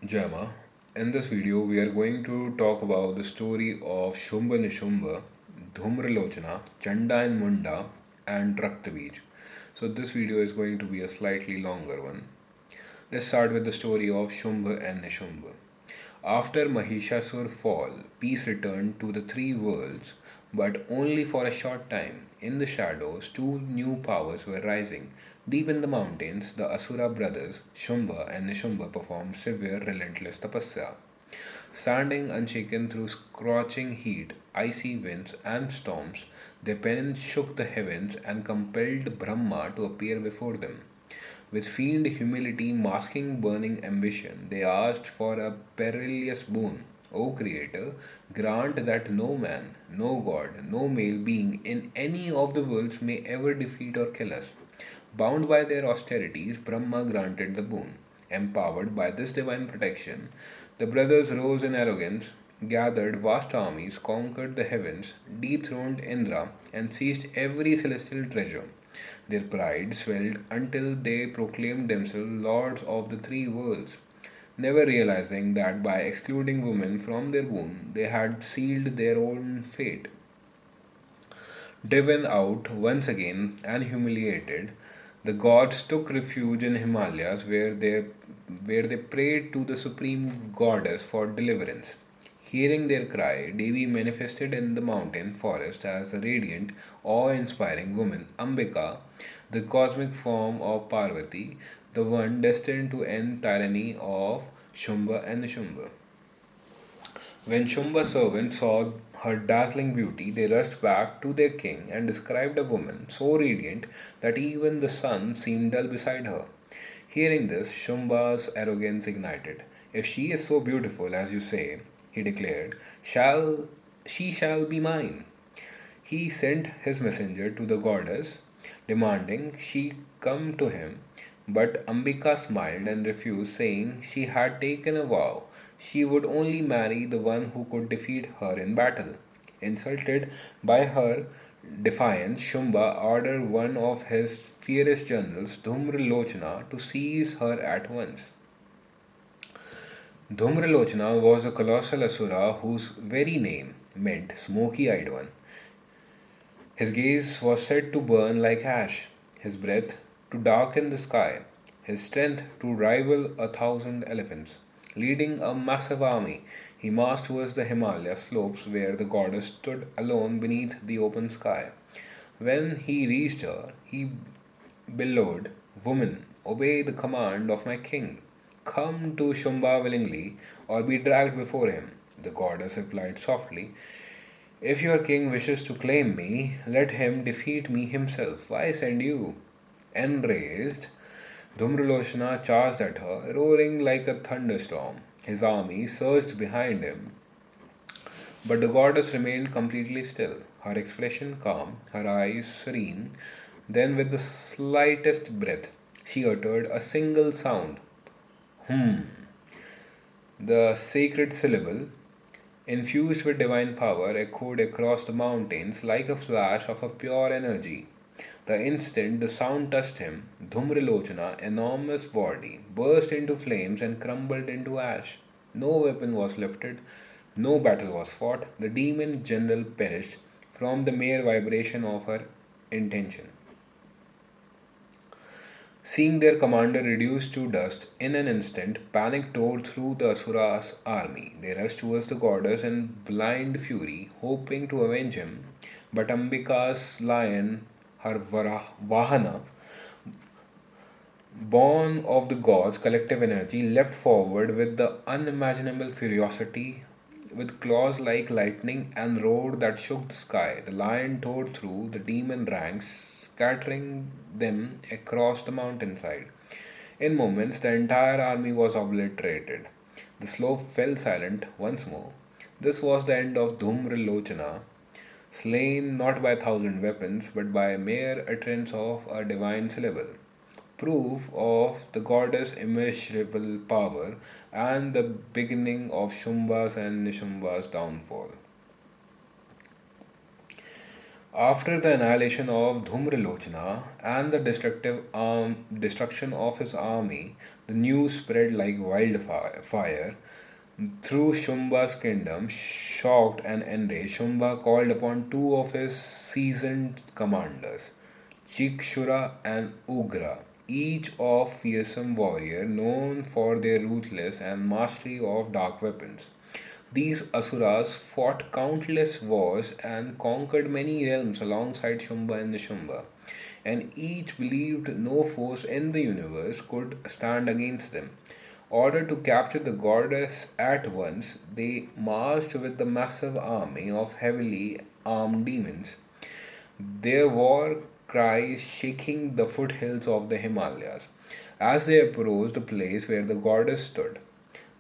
Jama. In this video, we are going to talk about the story of Shumbha Nishumbha, Dhumralochana, Chanda and Munda, and Raktabeej. So, this video is going to be a slightly longer one. Let's start with the story of Shumbha and Nishumbha. After Mahishasur fall, peace returned to the three worlds, but only for a short time. In the shadows, two new powers were rising. Deep in the mountains, the Asura brothers, Shumbha and Nishumbha, performed severe, relentless tapasya. Standing unshaken through scorching heat, icy winds, and storms, their penance shook the heavens and compelled Brahmā to appear before them. With feigned humility masking burning ambition, they asked for a perilous boon. O Creator, grant that no man, no god, no male being in any of the worlds may ever defeat or kill us. Bound by their austerities, Brahma granted the boon. Empowered by this divine protection, the brothers rose in arrogance, gathered vast armies, conquered the heavens, dethroned Indra, and seized every celestial treasure. Their pride swelled until they proclaimed themselves lords of the three worlds, never realizing that by excluding women from their womb, they had sealed their own fate. Driven out once again and humiliated, the gods took refuge in Himalayas where they prayed to the supreme goddess for deliverance. Hearing their cry, Devi manifested in the mountain forest as a radiant, awe-inspiring woman, Ambika, the cosmic form of Parvati, the one destined to end tyranny of Shumbha and Nishumbha. When Shumba's servants saw her dazzling beauty, they rushed back to their king and described a woman so radiant that even the sun seemed dull beside her. Hearing this, Shumba's arrogance ignited. If she is so beautiful as you say, he declared, shall she shall be mine. He sent his messenger to the goddess, demanding she come to him. But Ambika smiled and refused, saying she had taken a vow she would only marry the one who could defeat her in battle. Insulted by her defiance, Shumba ordered one of his fiercest generals, Dhumralochana, to seize her at once. Dhumralochana was a colossal asura whose very name meant smoky eyed one. His gaze was said to burn like ash, his breath to darken the sky, his strength to rival 1,000 elephants. Leading a massive army, he marched towards the Himalaya slopes where the goddess stood alone beneath the open sky. When he reached her, he bellowed, woman, obey the command of my king. Come to Shumba willingly, or be dragged before him. The goddess replied softly, if your king wishes to claim me, let him defeat me himself. Why send you? Enraged, Dhumralochana charged at her, roaring like a thunderstorm. His army surged behind him, but the goddess remained completely still, her expression calm, her eyes serene. Then, with the slightest breath, she uttered a single sound. Hmm. The sacred syllable, infused with divine power, echoed across the mountains like a flash of a pure energy. The instant the sound touched him, Dhumrilochana's enormous body burst into flames and crumbled into ash. No weapon was lifted, no battle was fought. The demon general perished from the mere vibration of her intention. Seeing their commander reduced to dust in an instant, panic tore through the Asura's army. They rushed towards the goddess in blind fury, hoping to avenge him. But Ambika's lion, her Vahana, born of the gods' collective energy, leapt forward with the unimaginable ferocity, with claws like lightning and roar that shook the sky. The lion tore through the demon ranks, scattering them across the mountainside. In moments, the entire army was obliterated. The slope fell silent once more. This was the end of Dhumrilochana, slain not by 1,000 weapons, but by a mere utterance of a divine syllable, proof of the goddess' immeasurable power and the beginning of Shumba's and Nishumbha's downfall. After the annihilation of Dhumrilochana and the destruction of his army, The news spread like wildfire through Shumba's kingdom. Shocked and enraged, Shumba called upon two of his seasoned commanders, Chikshura and Udaghra, each of fearsome warrior known for their ruthless and mastery of dark weapons. These asuras fought countless wars and conquered many realms alongside Shumba and Nishumbha, and each believed no force in the universe could stand against them. Ordered to capture the goddess at once, they marched with the massive army of heavily armed demons, their war cries shaking the foothills of the Himalayas. As they approached the place where the goddess stood,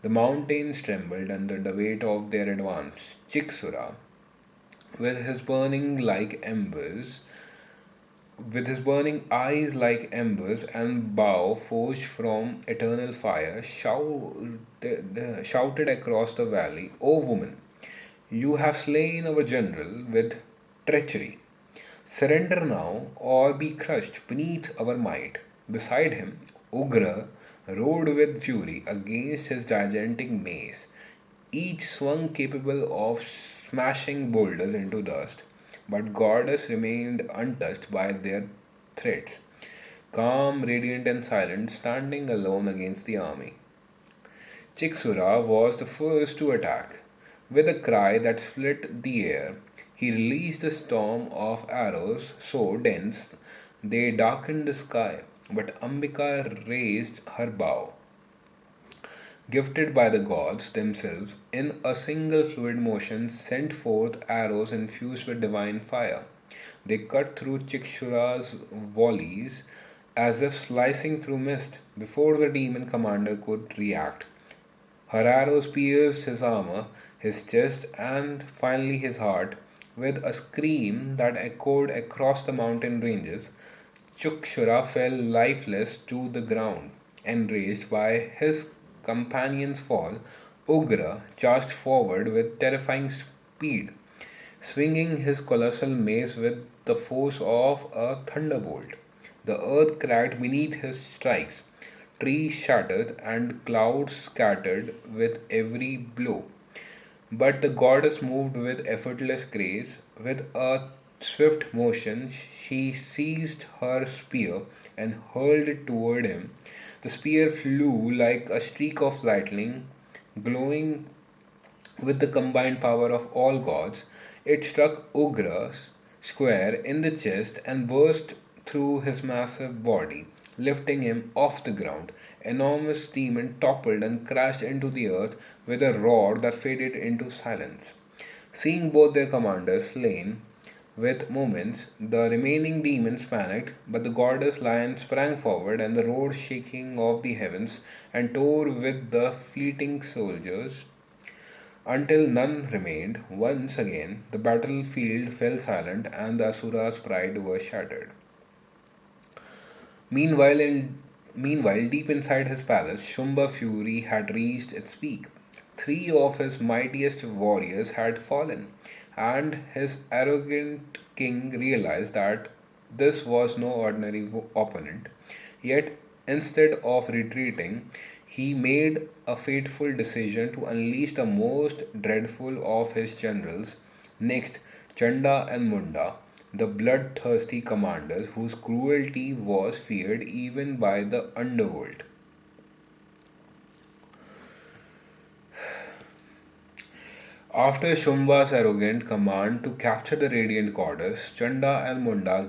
the mountains trembled under the weight of their advance. Chiksura, with his burning like embers, with his burning eyes like embers and bow forged from eternal fire, shouted across the valley, O woman, you have slain our general with treachery. Surrender now or be crushed beneath our might. Beside him, Ugra rode with fury against his gigantic mace, each swung capable of smashing boulders into dust. But Goddess remained untouched by their threats, calm, radiant, and silent, standing alone against the army. Chiksura was the first to attack. With a cry that split the air, he released a storm of arrows so dense they darkened the sky. But Ambika raised her bow, gifted by the gods themselves, in a single fluid motion sent forth arrows infused with divine fire. They cut through Chikshura's volleys as if slicing through mist before the demon commander could react. Her arrows pierced his armor, his chest, and finally his heart. With a scream that echoed across the mountain ranges, Chukshura fell lifeless to the ground. Enraged by his companion's fall, Ugra charged forward with terrifying speed, swinging his colossal mace with the force of a thunderbolt. The earth cracked beneath his strikes, trees shattered, and clouds scattered with every blow. But the goddess moved with effortless grace. With a swift motion, she seized her spear and hurled it toward him. The spear flew like a streak of lightning, glowing with the combined power of all gods. It struck Ugra square in the chest and burst through his massive body, lifting him off the ground. Enormous demon toppled and crashed into the earth with a roar that faded into silence. Seeing both their commanders slain, with moments, the remaining demons panicked, but the goddess lion sprang forward, and the roar shaking of the heavens and tore with the fleeting soldiers until none remained. Once again, the battlefield fell silent, and the Asura's pride was shattered. Meanwhile, meanwhile, deep inside his palace, Shumba fury had reached its peak. Three of his mightiest warriors had fallen, and his arrogant king realized that this was no ordinary opponent. Yet, instead of retreating, he made a fateful decision to unleash the most dreadful of his generals. Next, Chanda and Munda, the bloodthirsty commanders whose cruelty was feared even by the underworld. After Shumba's arrogant command to capture the radiant goddess, Chanda and Munda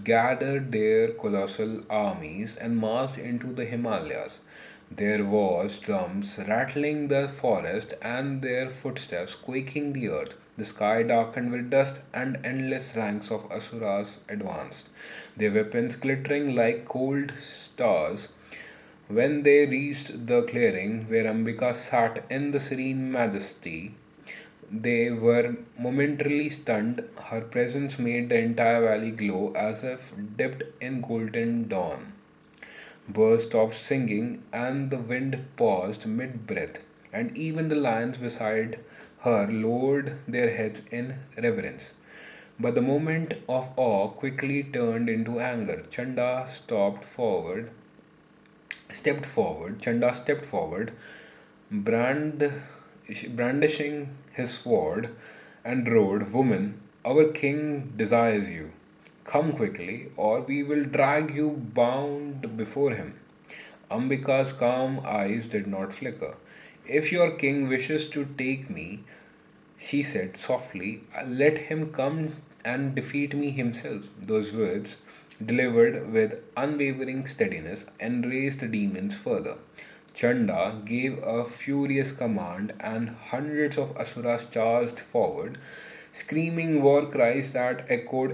gathered their colossal armies and marched into the Himalayas. Their wars, drums rattling the forest, and their footsteps quaking the earth. The sky darkened with dust, and endless ranks of asuras advanced, their weapons glittering like cold stars. When they reached the clearing where Ambika sat in the serene majesty, they were momentarily stunned. Her presence made the entire valley glow as if dipped in golden dawn. Birds stopped singing, and the wind paused mid breath, and even the lions beside her lowered their heads in reverence. But the moment of awe quickly turned into anger. Chanda stopped forward Chanda stepped forward, brand, brandishing his sword, and roared, "Woman, our king desires you. Come quickly, or we will drag you bound before him." Ambika's calm eyes did not flicker. "If your king wishes to take me," she said softly, "let him come and defeat me himself." Those words, delivered with unwavering steadiness, enraged the demons further. Chanda gave a furious command, and hundreds of asuras charged forward, screaming war cries that echoed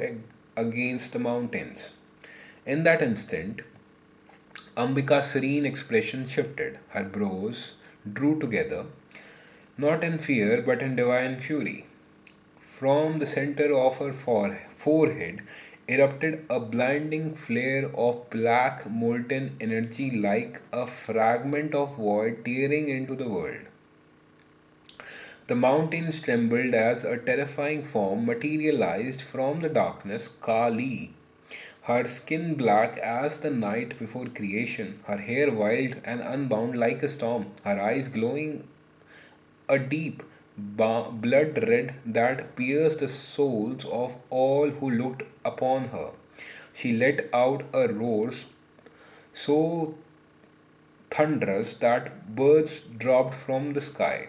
against the mountains. In that instant, Ambika's serene expression shifted. Her brows drew together, not in fear but in divine fury. From the center of her forehead erupted a blinding flare of black molten energy like a fragment of void tearing into the world. The mountains trembled as a terrifying form materialized from the darkness. Kali, her skin black as the night before creation, her hair wild and unbound like a storm, her eyes glowing a deep blood red that pierced the souls of all who looked upon her. She let out a roar so thunderous that birds dropped from the sky.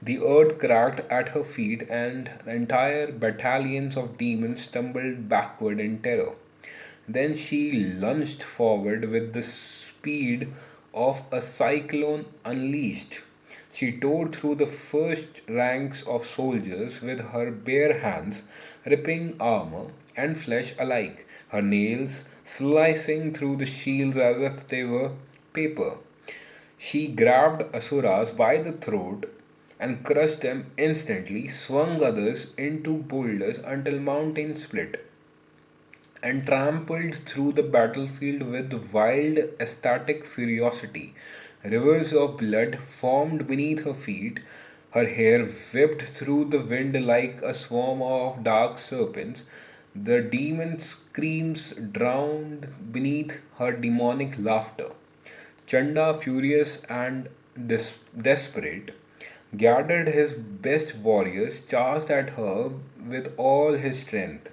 The earth cracked at her feet, and entire battalions of demons stumbled backward in terror. Then she lunged forward with the speed of a cyclone unleashed. She tore through the first ranks of soldiers with her bare hands, ripping armor and flesh alike, her nails slicing through the shields as if they were paper. She grabbed Asuras by the throat and crushed them instantly, swung others into boulders until mountains split, and trampled through the battlefield with wild, ecstatic ferocity. Rivers of blood formed beneath her feet. Her hair whipped through the wind like a swarm of dark serpents. The demon screams drowned beneath her demonic laughter. Chanda, furious and desperate, gathered his best warriors, charged at her with all his strength.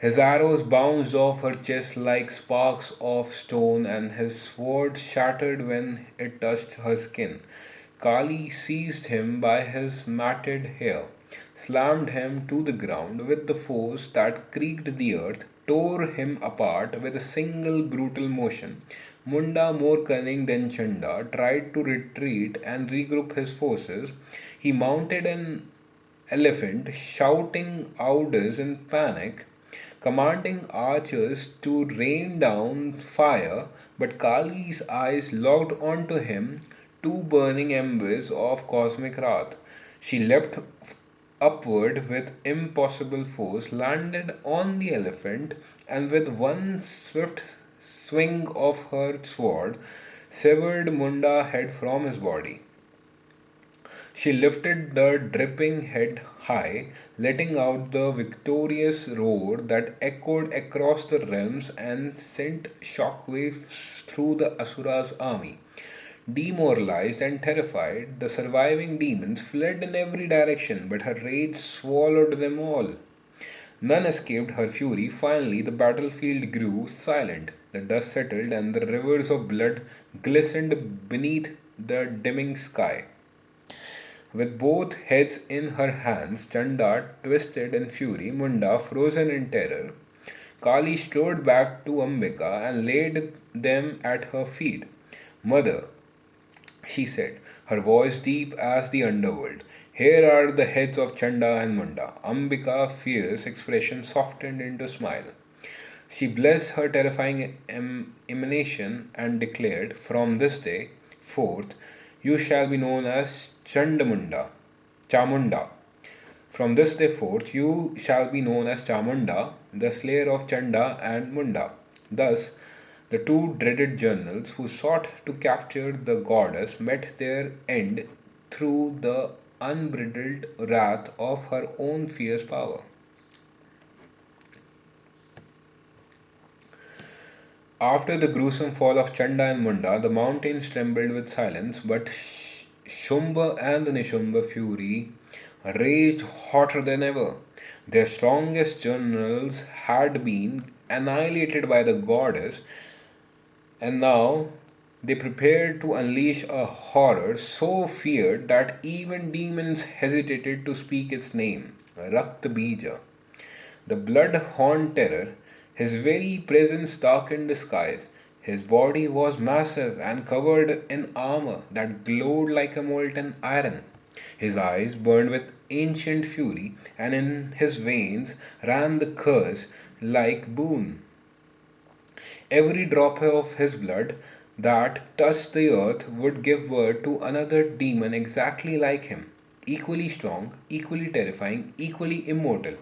His arrows bounced off her chest like sparks of stone, and his sword shattered when it touched her skin. Kali seized him by his matted hair, slammed him to the ground with the force that creaked the earth, tore him apart with a single brutal motion. Munda, more cunning than Chanda, tried to retreat and regroup his forces. He mounted an elephant, shouting orders in panic, commanding archers to rain down fire, but Kali's eyes locked onto him, two burning embers of cosmic wrath. She leapt upward with impossible force, landed on the elephant, and with one swift swing of her sword, severed Munda's head from his body. She lifted the dripping head high, letting out the victorious roar that echoed across the realms and sent shockwaves through the Asura's army. Demoralized and terrified, the surviving demons fled in every direction, but her rage swallowed them all. None escaped her fury. Finally, the battlefield grew silent. The dust settled, and the rivers of blood glistened beneath the dimming sky. With both heads in her hands, Chanda twisted in fury, Munda frozen in terror. Kali strode back to Ambika and laid them at her feet. "Mother," she said, her voice deep as the underworld, "here are the heads of Chanda and Munda." Ambika's fierce expression softened into a smile. She blessed her terrifying emanation and declared, "From this day forth, you shall be known as Chamunda. From this day forth, you shall be known as Chamunda, the slayer of Chanda and Munda." Thus, the two dreaded generals who sought to capture the goddess met their end through the unbridled wrath of her own fierce power. After the gruesome fall of Chanda and Munda, the mountains trembled with silence, but Shumbha and the Nishumbha fury raged hotter than ever. Their strongest generals had been annihilated by the goddess, and now they prepared to unleash a horror so feared that even demons hesitated to speak its name, Raktabeej. The blood-horned terror, his very presence darkened the skies. His body was massive and covered in armor that glowed like a molten iron. His eyes burned with ancient fury, and in his veins ran the curse like boon. Every drop of his blood that touched the earth would give birth to another demon exactly like him, equally strong, equally terrifying, equally immortal.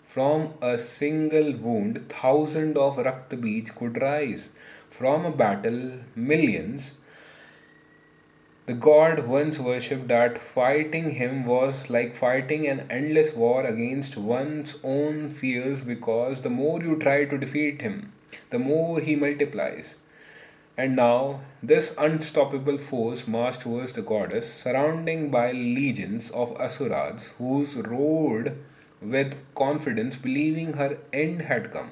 From a single wound, thousands of Raktabeej could rise. From a battle, millions. The god once worshipped that fighting him was like fighting an endless war against one's own fears because the more you try to defeat him, the more he multiplies. And now, this unstoppable force marched towards the goddess, surrounding by legions of asuras who roared with confidence, believing her end had come.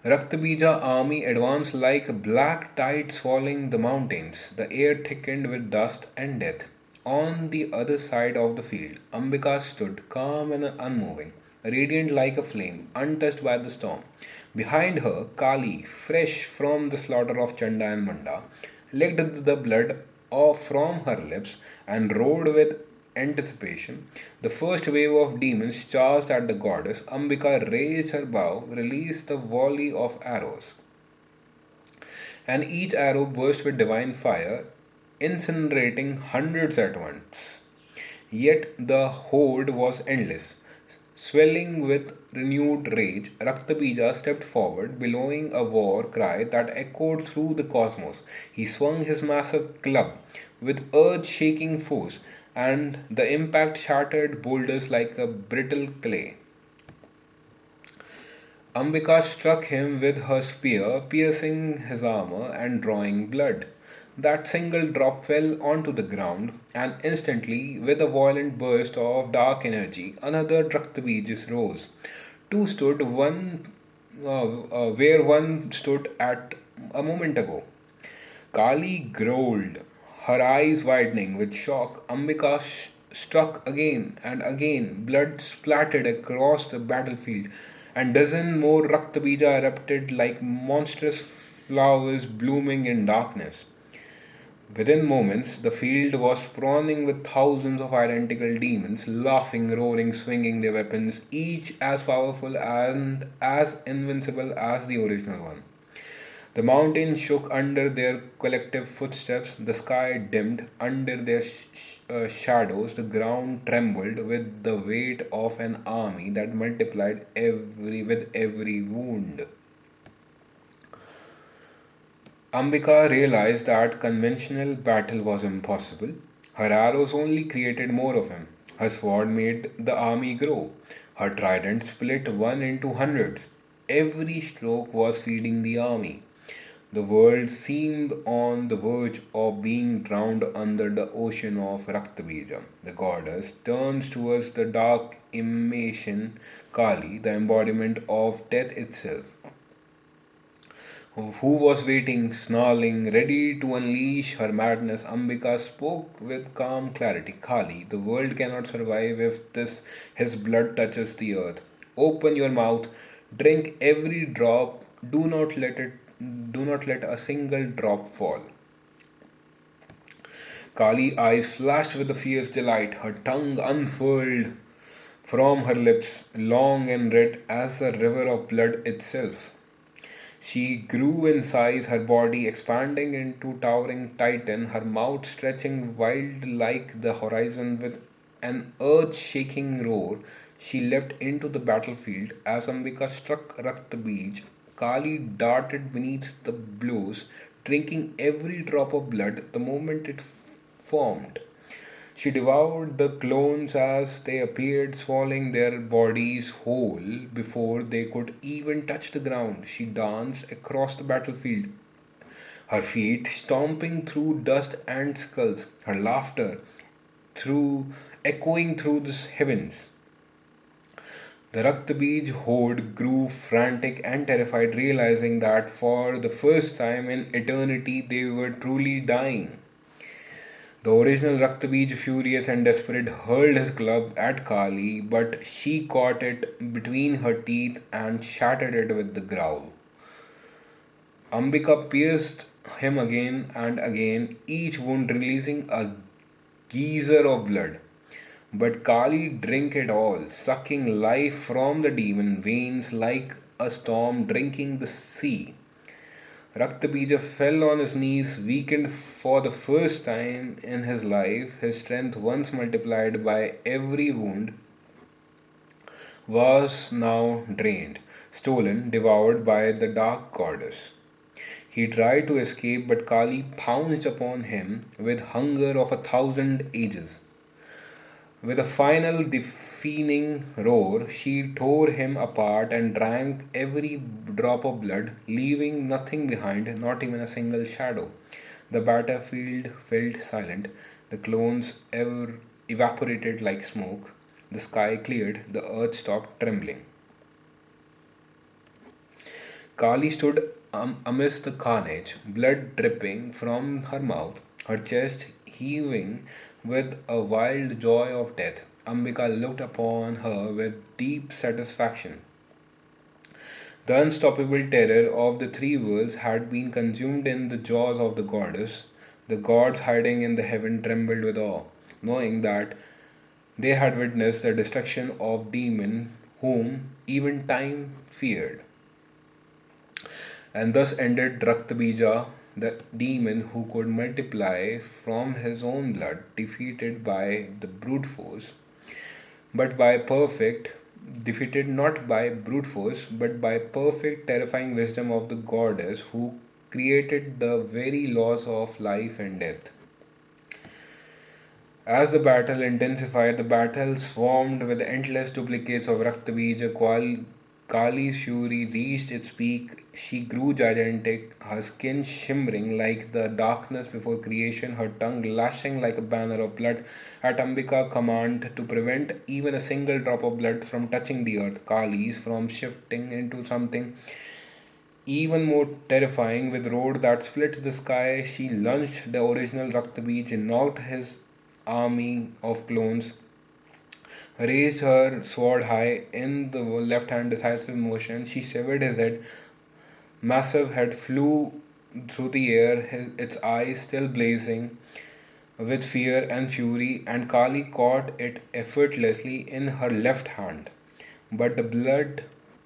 Raktabija army advanced like a black tide swallowing the mountains. The air thickened with dust and death. On the other side of the field, Ambika stood calm and unmoving, radiant like a flame, untouched by the storm. Behind her, Kali, fresh from the slaughter of Chanda and Munda, licked the blood off from her lips and roared with anticipation. The first wave of demons charged at the goddess. Ambika raised her bow, released a volley of arrows, and each arrow burst with divine fire, incinerating hundreds at once. Yet the horde was endless. Swelling with renewed rage, Raktabija stepped forward, bellowing a war cry that echoed through the cosmos. He swung his massive club with earth shaking force, and the impact shattered boulders like a brittle clay. Ambika struck him with her spear, piercing his armor and drawing blood. That single drop fell onto the ground, and instantly, with a violent burst of dark energy, another Draktabijis rose. Two stood where one stood at a moment ago. Kali growled, her eyes widening with shock. Ambika struck again and again. Blood splattered across the battlefield, and dozen more Raktabija erupted like monstrous flowers blooming in darkness. Within moments, the field was sprawling with thousands of identical demons, laughing, roaring, swinging their weapons, each as powerful and as invincible as the original one. The mountains shook under their collective footsteps, the sky dimmed under their shadows, the ground trembled with the weight of an army that multiplied with every wound. Ambika realized that conventional battle was impossible. Her arrows only created more of him. Her sword made the army grow. Her trident split one into hundreds. Every stroke was feeding the army. The world seemed on the verge of being drowned under the ocean of Raktabija. The goddess turns towards the dark emanation Kali, the embodiment of death itself, who was waiting, snarling, ready to unleash her madness. Ambika spoke with calm clarity. Kali, the world cannot survive if his blood touches the earth. Open your mouth, drink every drop, do not let a single drop fall. Kali eyes flashed with a fierce delight, her tongue unfurled from her lips, long and red as a river of blood itself. She grew in size, her body expanding into towering titan, her mouth stretching wild like the horizon with an earth-shaking roar. She leapt into the battlefield. As Ambika struck Raktabeej, Kali darted beneath the blows, drinking every drop of blood the moment it formed. She devoured the clones as they appeared, swallowing their bodies whole before they could even touch the ground. She danced across the battlefield, her feet stomping through dust and skulls, her laughter through echoing through the heavens. The Raktabeej horde grew frantic and terrified, realizing that for the first time in eternity they were truly dying. The original Raktabeej, furious and desperate, hurled his club at Kali, but she caught it between her teeth and shattered it with the growl. Ambika pierced him again and again, each wound releasing a geyser of blood. But Kali drank it all, sucking life from the demon veins like a storm drinking the sea. Raktabija fell on his knees, weakened for the first time in his life. His strength, once multiplied by every wound, was now drained, stolen, devoured by the dark goddess. He tried to escape, but Kali pounced upon him with hunger of 1,000 ages. With a final deafening roar, she tore him apart and drank every drop of blood, leaving nothing behind, not even a single shadow. The battlefield fell silent, the clones evaporated like smoke, the sky cleared, the earth stopped trembling. Kali stood amidst the carnage, blood dripping from her mouth, her chest heaving with a wild joy of death. Ambika looked upon her with deep satisfaction. The unstoppable terror of the three worlds had been consumed in the jaws of the goddess. The gods hiding in the heaven trembled with awe, knowing that they had witnessed the destruction of demon whom even time feared. And thus ended Raktabija, the demon who could multiply from his own blood, defeated by the brute force, but by perfect, defeated not by brute force, but by perfect, terrifying wisdom of the goddess who created the very laws of life and death. As the battle intensified, the battle swarmed with endless duplicates of Raktabija. Kali's fury reached its peak. She grew gigantic, her skin shimmering like the darkness before creation, her tongue lashing like a banner of blood. At Ambika's command to prevent even a single drop of blood from touching the earth, Kali's from shifting into something even more terrifying, with roar that split the sky, she lunged the original Raktabeej, knocked his army of clones, raised her sword high in the left hand decisive motion. She severed his head. Massive head flew through the air, its eyes still blazing with fear and fury, and Kali caught it effortlessly in her left hand. But the blood,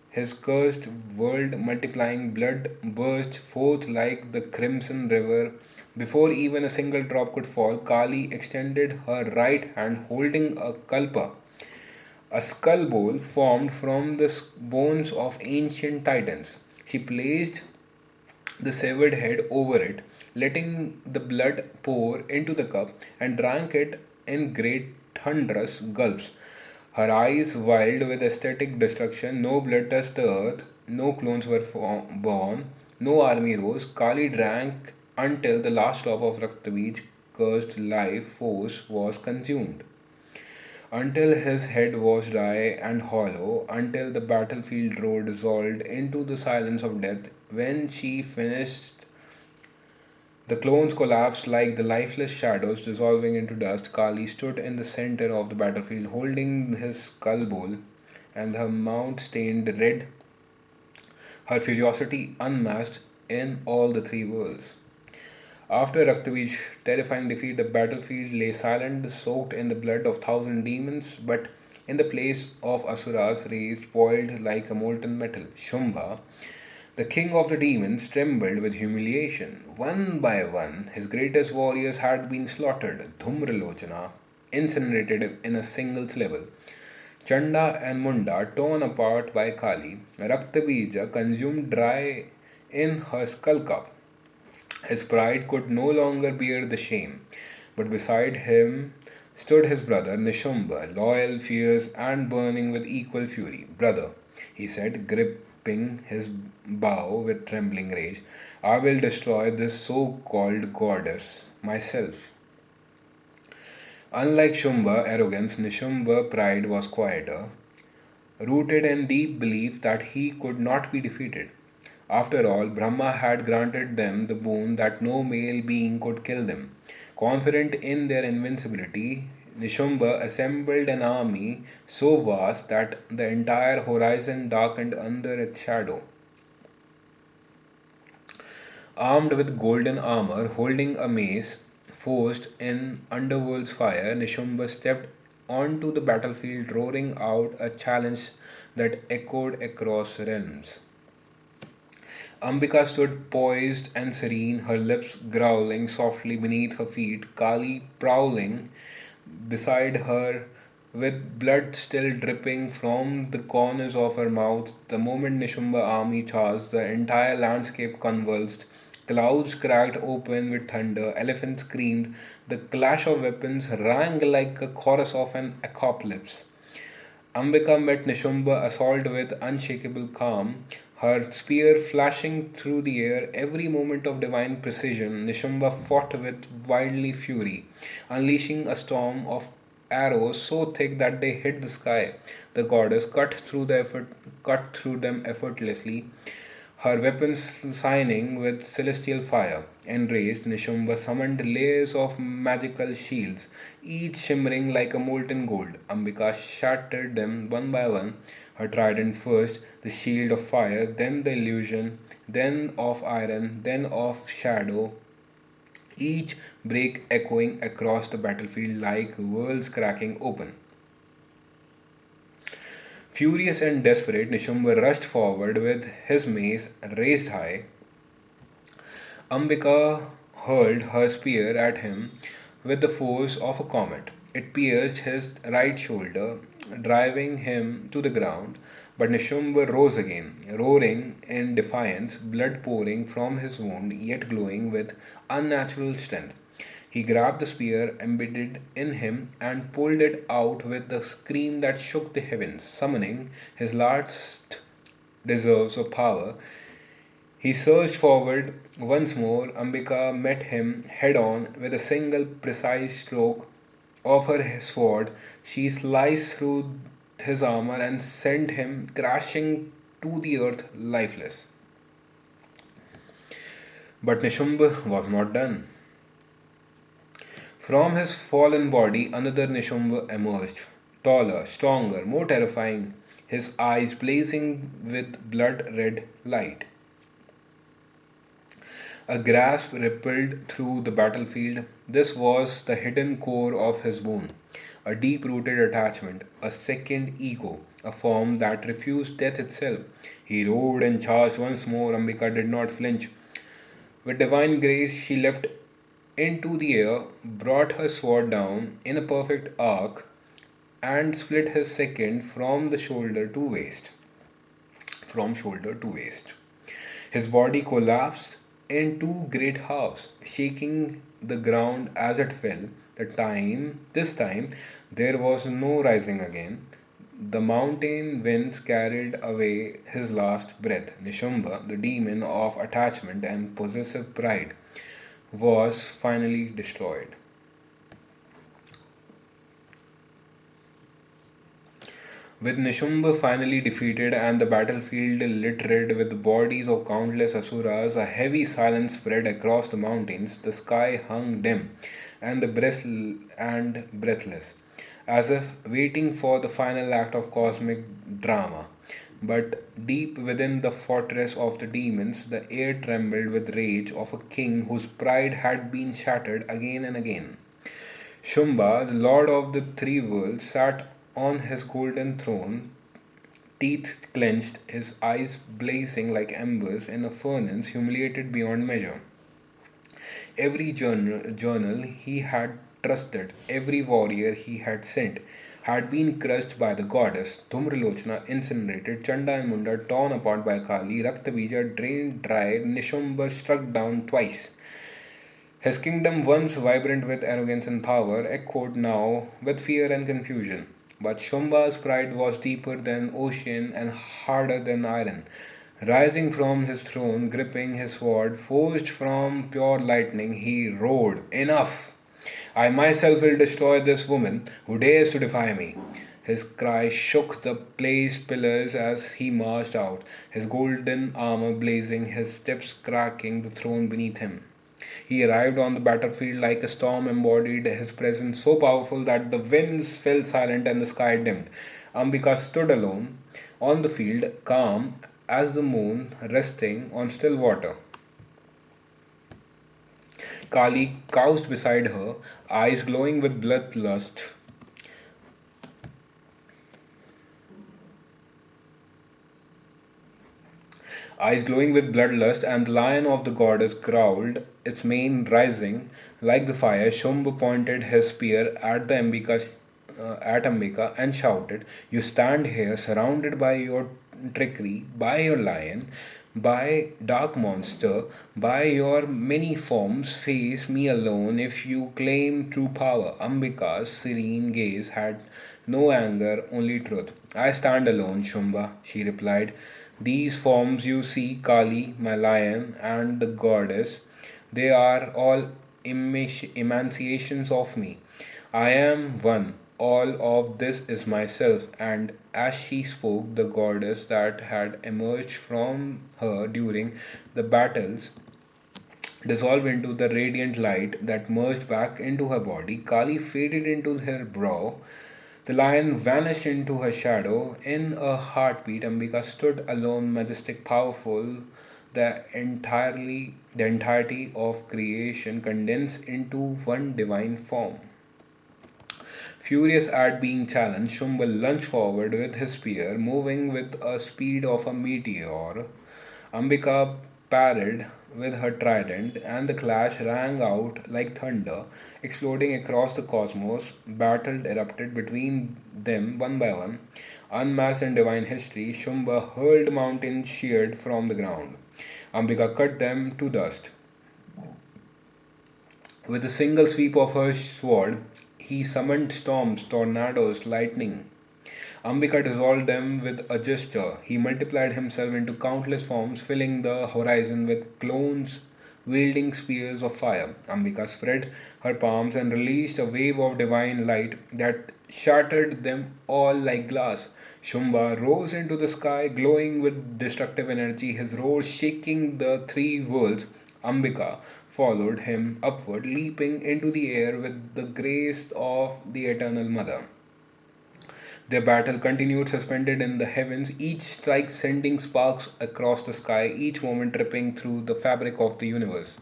his cursed world multiplying blood, burst forth like the crimson river. Before even a single drop could fall, Kali extended her right hand holding a kalpa, a skull bowl formed from the bones of ancient titans. She placed the severed head over it, letting the blood pour into the cup, and drank it in great thunderous gulps. Her eyes wild with ecstatic destruction. No blood touched the earth, no clones were born, no army rose. Kali drank until the last drop of Raktabeej cursed life force was consumed, until his head was dry and hollow, until the battlefield roar dissolved into the silence of death. When she finished, the clones collapsed like the lifeless shadows dissolving into dust. Kali stood in the center of the battlefield, holding his skull bowl and her mount stained red, her ferocity unmatched in all the three worlds. After Raktaveej's terrifying defeat, the battlefield lay silent, soaked in the blood of thousand demons, but in the place of Asuras raged, boiled like a molten metal. Shumbha, the king of the demons, trembled with humiliation. One by one, his greatest warriors had been slaughtered. Dhumralochana, incinerated in a single syllable. Chanda and Munda, torn apart by Kali. Raktabija, consumed dry in her skull cup. His pride could no longer bear the shame, but beside him stood his brother Nishumbha, loyal, fierce, and burning with equal fury. Brother, he said, gripping his bow with trembling rage, I will destroy this so called goddess myself. Unlike Shumbha arrogance, Nishumbha pride was quieter, rooted in deep belief that he could not be defeated. After all, Brahma had granted them the boon that no male being could kill them. Confident in their invincibility, Nishumbha assembled an army so vast that the entire horizon darkened under its shadow. Armed with golden armor, holding a mace forged in underworld's fire, Nishumbha stepped onto the battlefield, roaring out a challenge that echoed across realms. Ambika stood poised and serene, her lips growling softly beneath her feet, Kali prowling beside her with blood still dripping from the corners of her mouth. The moment Nishumbha army charged, the entire landscape convulsed. Clouds cracked open with thunder, elephants screamed, the clash of weapons rang like a chorus of an apocalypse. Ambika met Nishumbha assault with unshakable calm, her spear flashing through the air every moment of divine precision. Nishumbha fought with wildly fury, unleashing a storm of arrows so thick that they hit the sky. The goddess cut through them effortlessly, her weapons shining with celestial fire. Enraged, Nishumbha summoned layers of magical shields, each shimmering like a molten gold. Ambika shattered them one by one, her trident first, the shield of fire, then the illusion, then of iron, then of shadow, each break echoing across the battlefield like worlds cracking open. Furious and desperate, Nishumbha rushed forward with his mace raised high. Ambika hurled her spear at him with the force of a comet. It pierced his right shoulder, driving him to the ground. But Nishumbha rose again, roaring in defiance, blood pouring from his wound, yet glowing with unnatural strength. He grabbed the spear embedded in him and pulled it out with a scream that shook the heavens, summoning his last reserves of power. He surged forward once more. Ambika met him head on with a single precise stroke of her sword. She sliced through his armor and sent him crashing to the earth lifeless. But Nishumbha was not done. From his fallen body, another Nishumbha emerged, taller, stronger, more terrifying, his eyes blazing with blood red light. A grasp rippled through the battlefield. This was the hidden core of his boon, a deep rooted attachment, a second ego, a form that refused death itself. He roared and charged once more. Ambika did not flinch. With divine grace, she leapt into the air, brought her sword down in a perfect arc, and split his second from the shoulder to waist. From shoulder to waist. His body collapsed in two great halves, shaking the ground as it fell. This time, there was no rising again. The mountain winds carried away his last breath. Nishumbha, the demon of attachment and possessive pride, was finally destroyed. With Nishumbha finally defeated and the battlefield littered with the bodies of countless asuras, a heavy silence spread across the mountains. The sky hung dim and breathless, as if waiting for the final act of cosmic drama. But deep within the fortress of the demons, the air trembled with rage of a king whose pride had been shattered again and again. Shumba, the lord of the three worlds, sat on his golden throne, teeth clenched, his eyes blazing like embers in a furnace, humiliated beyond measure. Every journal he had trusted, every warrior he had sent, had been crushed by the goddess. Dhumralochana incinerated, Chanda and Munda torn apart by Kali, Raktabeej drained dry, Nishumbha struck down twice. His kingdom, once vibrant with arrogance and power, echoed now with fear and confusion. But Shumba's pride was deeper than ocean and harder than iron. Rising from his throne, gripping his sword, forged from pure lightning, he roared, "Enough! I myself will destroy this woman who dares to defy me." His cry shook the place pillars as he marched out, his golden armor blazing, his steps cracking the throne beneath him. He arrived on the battlefield like a storm, embodied his presence so powerful that the winds fell silent and the sky dimmed. Ambika stood alone on the field, calm as the moon resting on still water. Kali couched beside her, eyes glowing with bloodlust. Eyes glowing with bloodlust, and the lion of the goddess growled, its mane rising like the fire. Shumbha pointed his spear at Ambika and shouted, "You stand here surrounded by your trickery, by your lion, by dark monster, by your many forms. Face me alone if you claim true power." Ambika's serene gaze had no anger, only truth. "I stand alone, Shumbha," she replied. "These forms you see, Kali, my lion, and the goddess, they are all emancipations of me. I am one. All of this is myself." And as she spoke, the goddess that had emerged from her during the battles dissolved into the radiant light that merged back into her body. Kali faded into her brow. The lion vanished into her shadow. In a heartbeat, Ambika stood alone, majestic, powerful, the entirety of creation condensed into one divine form. Furious at being challenged, Shumba lunged forward with his spear, moving with a speed of a meteor. Ambika parried with her trident, and the clash rang out like thunder, exploding across the cosmos. Battle erupted between them one by one. Unmasked in divine history, Shumba hurled mountains sheared from the ground. Ambika cut them to dust. With a single sweep of her sword, he summoned storms, tornadoes, lightning. Ambika dissolved them with a gesture. He multiplied himself into countless forms, filling the horizon with clones wielding spears of fire. Ambika spread her palms and released a wave of divine light that shattered them all like glass. Shumba rose into the sky, glowing with destructive energy, his roar shaking the three worlds. Ambika followed him upward, leaping into the air with the grace of the Eternal Mother. Their battle continued suspended in the heavens, each strike sending sparks across the sky, each moment ripping through the fabric of the universe.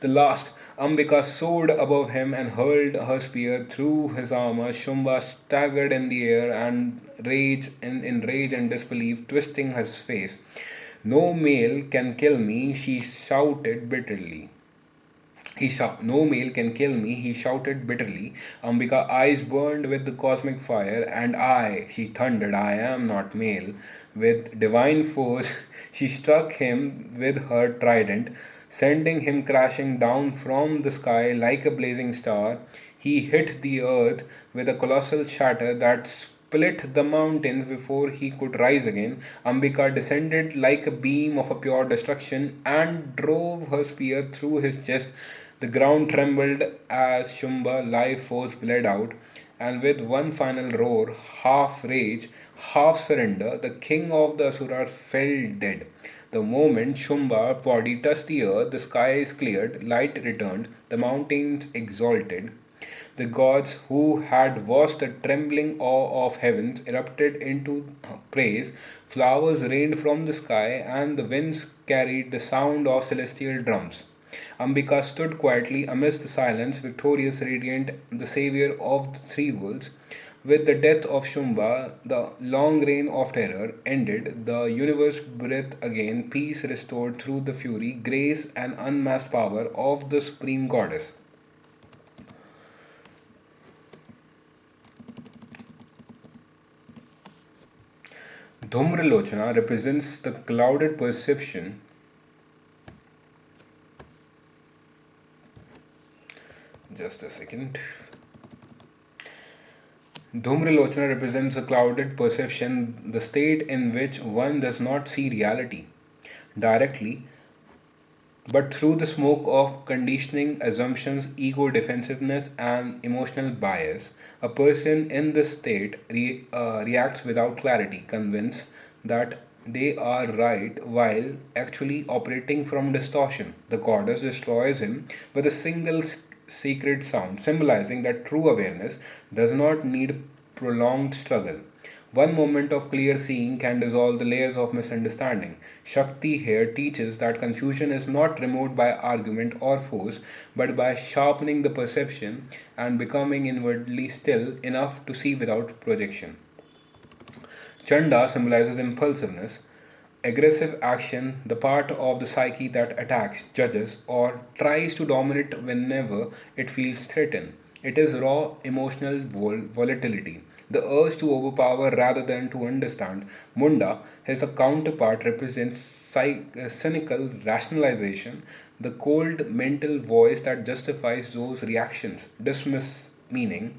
The last, Ambika soared above him and hurled her spear through his armor. Shumba staggered in the air and in rage and disbelief, twisting his face. "No male can kill me," she shouted bitterly. "No male can kill me," he shouted bitterly. Ambika's eyes burned with the cosmic fire. "And I," she thundered, "I am not male." With divine force, she struck him with her trident, sending him crashing down from the sky like a blazing star. He hit the earth with a colossal shatter that split the mountains before he could rise again. Ambika descended like a beam of a pure destruction and drove her spear through his chest. The ground trembled as Shumba life force bled out, and with one final roar, half rage, half surrender, the king of the Asuras fell dead. The moment Shumba's body touched the earth, the skies cleared, light returned, the mountains exalted. The gods who had watched the trembling awe of heavens erupted into praise. Flowers rained from the sky, and the winds carried the sound of celestial drums. Ambika stood quietly amidst the silence, victorious, radiant, the savior of the three worlds. With the death of Shumba, the long reign of terror ended, the universe breathed again, peace restored through the fury, grace, and unmasked power of the supreme goddess. Dhumralochana represents the clouded perception Just a second. Dhumralochana represents a clouded perception, the state in which one does not see reality directly, but through the smoke of conditioning, assumptions, ego defensiveness, and emotional bias. A person in this state reacts without clarity, convinced that they are right while actually operating from distortion. The goddess destroys him with a single sacred sound, symbolizing that true awareness does not need prolonged struggle. One moment of clear seeing can dissolve the layers of misunderstanding. Shakti here teaches that confusion is not removed by argument or force, but by sharpening the perception and becoming inwardly still enough to see without projection. Chanda symbolizes impulsiveness, aggressive action, the part of the psyche that attacks, judges, or tries to dominate whenever it feels threatened. It is raw emotional volatility, the urge to overpower rather than to understand. Munda, his counterpart, represents cynical rationalization, the cold mental voice that justifies those reactions, dismiss meaning,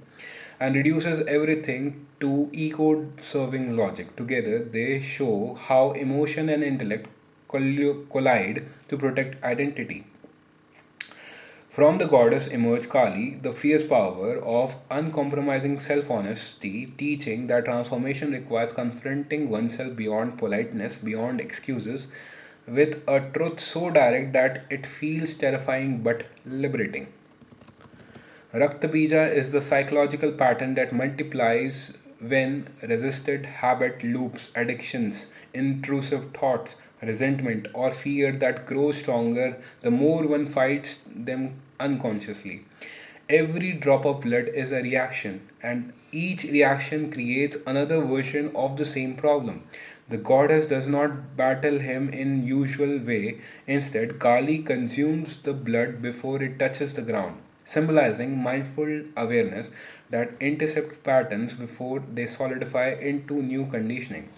and reduces everything to ego serving logic. Together, they show how emotion and intellect collide to protect identity. From the goddess emerged Kali, the fierce power of uncompromising self honesty, teaching that transformation requires confronting oneself beyond politeness, beyond excuses, with a truth so direct that it feels terrifying but liberating. Raktabija is the psychological pattern that multiplies when resisted habit loops, addictions, intrusive thoughts, resentment, or fear that grows stronger the more one fights them unconsciously. Every drop of blood is a reaction, and each reaction creates another version of the same problem. The goddess does not battle him in usual way. Instead, Kali consumes the blood before it touches the ground, symbolizing mindful awareness that intercepts patterns before they solidify into new conditioning.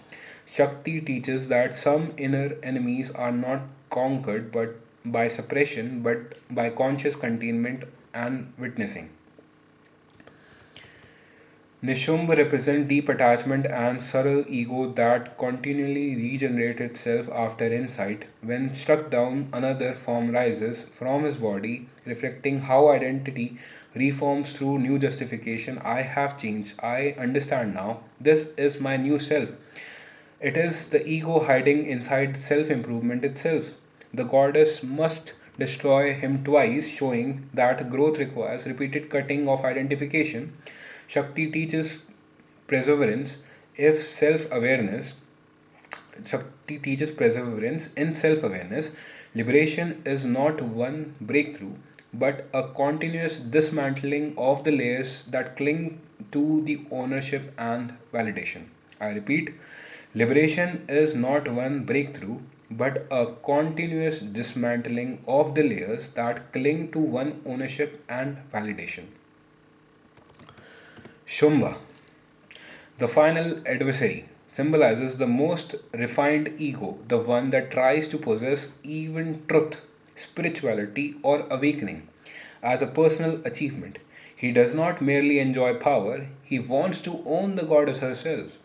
Shakti teaches that some inner enemies are not conquered but by suppression but by conscious containment and witnessing. Nishumbha represents deep attachment and subtle ego that continually regenerates itself after insight. When struck down, another form rises from his body, reflecting how identity reforms through new justification. I have changed. I understand now. This is my new self. It is the ego hiding inside self improvement itself. The goddess must destroy him twice, showing that growth requires repeated cutting of identification. Shakti teaches perseverance if self awareness. Shakti teaches perseverance in self awareness. Liberation is not one breakthrough, but a continuous dismantling of the layers that cling to the ownership and validation. I repeat, liberation is not one breakthrough, but a continuous dismantling of the layers that cling to one ownership and validation. Shumbha, the final adversary, symbolizes the most refined ego, the one that tries to possess even truth, spirituality, or awakening as a personal achievement. He does not merely enjoy power, he wants to own the goddess herself.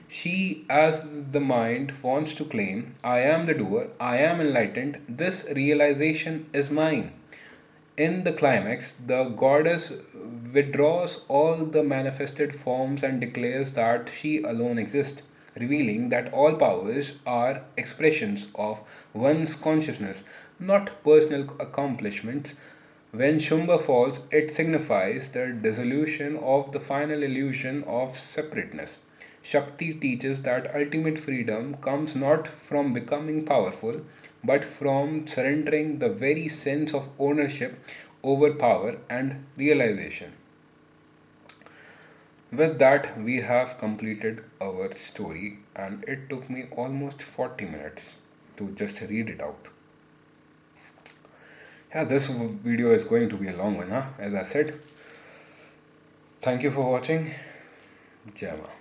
She, as the mind, wants to claim, I am the doer, I am enlightened, this realization is mine. In the climax, the goddess withdraws all the manifested forms and declares that she alone exists, revealing that all powers are expressions of one's consciousness, not personal accomplishments. When Shumba falls, it signifies the dissolution of the final illusion of separateness. Shakti teaches that ultimate freedom comes not from becoming powerful, but from surrendering the very sense of ownership over power and realization. With that, we have completed our story, and it took me almost 40 minutes to just read it out. Yeah, this video is going to be a long one, huh? As I said. Thank you for watching. Jai Mah.